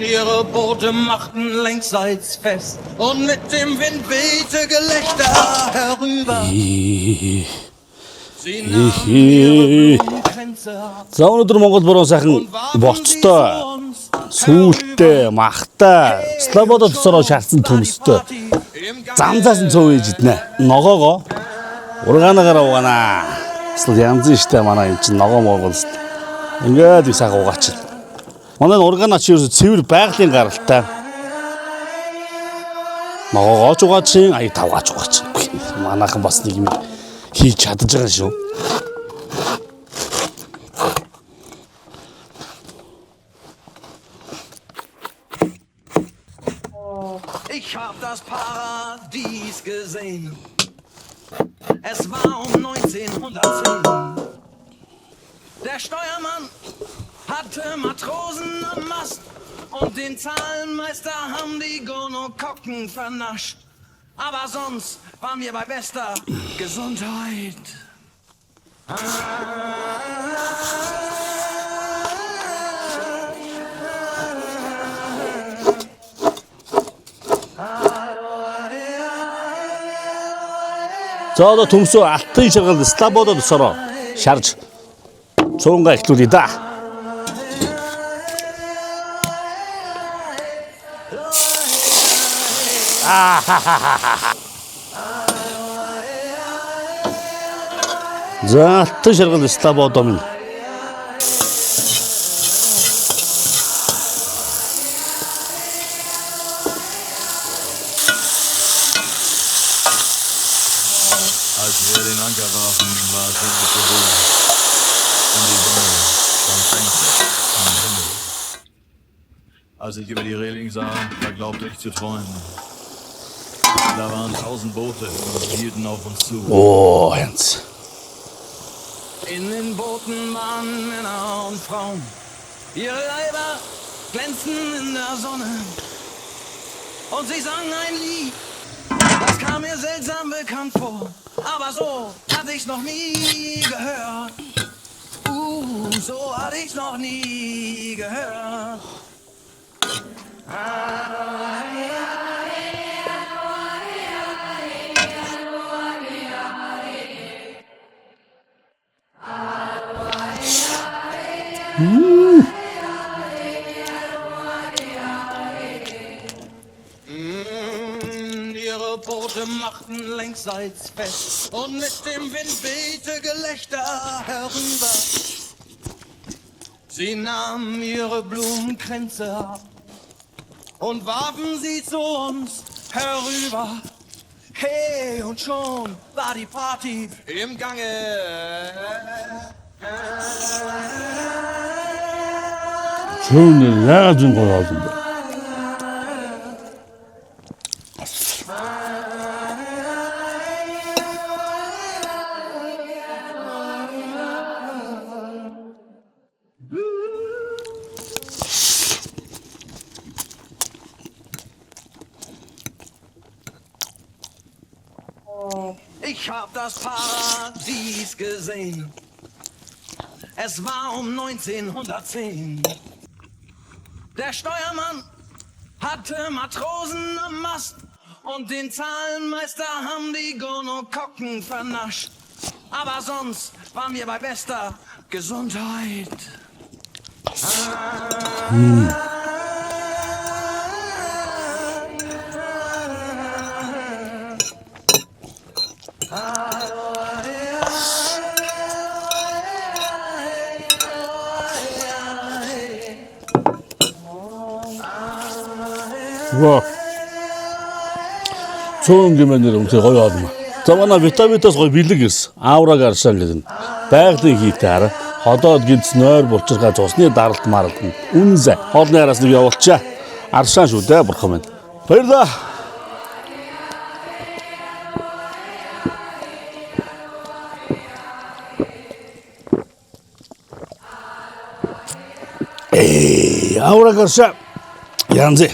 Ihre Boote machten längsseits fest und mit dem Wind wehte Gelächter herüber. Sie nahmen ihre Blumenkränze ab. За өнөөдөр Монгол буруу сайхан болцтой, сүүлтэй, махтай, слободо тосороо шаардсан төмөстэй. Замзаас нь цөв ээж иднэ. Ногоогоо ургаанагаар угаана. Эсвэл янз штэ манай энэ чинь ногоо Монгол штэ. Ингээд их сайхан угаач. Манай ургаанаа чи ерөөсө цэвэр байгалийн гаралтай. Ногоогоо ч угаач, ая тавгаач угаач. Манайхан бас нэг юм хийж чадж байгаа шүү. Ich hab das Paradies gesehen. Es war um 1910. Der Steuermann hatte Matrosen am Mast und den Zahlenmeister haben die Gonokokken vernascht. Aber sonst waren wir bei bester Gesundheit. За одоо төмсөө алтан шаргал слободо тосороо шарж цуунгаа эхлүүлье да. За алтан шаргал слободо минь. Als wir den Anker warfen, war es himmlische Ruhe. Und die Sonne stand senkrecht am Himmel. Als ich über die Reling sah, da glaubte ich zu träumen. Da waren 1000 Boote und hielten auf uns zu. Oh, Jens. In den Booten waren Männer und Frauen. Ihre Leiber glänzten in der Sonne. Und sie sangen ein Lied. Das kam mir seltsam bekannt vor. Aber so hatte ich's noch nie gehört. So hatte ich's noch nie gehört. Ihre Boote machten längsseits fest und mit dem Wind wehte Gelächter herüber. Sie nahmen ihre Blumenkränze ab und warfen sie zu uns herüber. Hey, und schon war die Party im Gange. Schöne Laden geworden. Ich hab das Paradies gesehen. Es war um 1910. Der Steuermann hatte Matrosen am Mast und den Zahlenmeister haben die Gonokokken vernascht. Aber sonst waren wir bei bester Gesundheit. Wow. Цөөн гэмээр үнэхээр гоё олно. За манай витаминтаас гоё бэлэг ирсэн. Аураг аршаа гэдэг нь байгалийн хийтэй хараа. Ходоод гинц нойр булчиргаа цусны даралт маралт нь үнзэ. Хоолны араас нэг явуулчаа. Аршаа шүү дээ бурхан минь. Баярлаа. Аураг аршаа. Янзэ.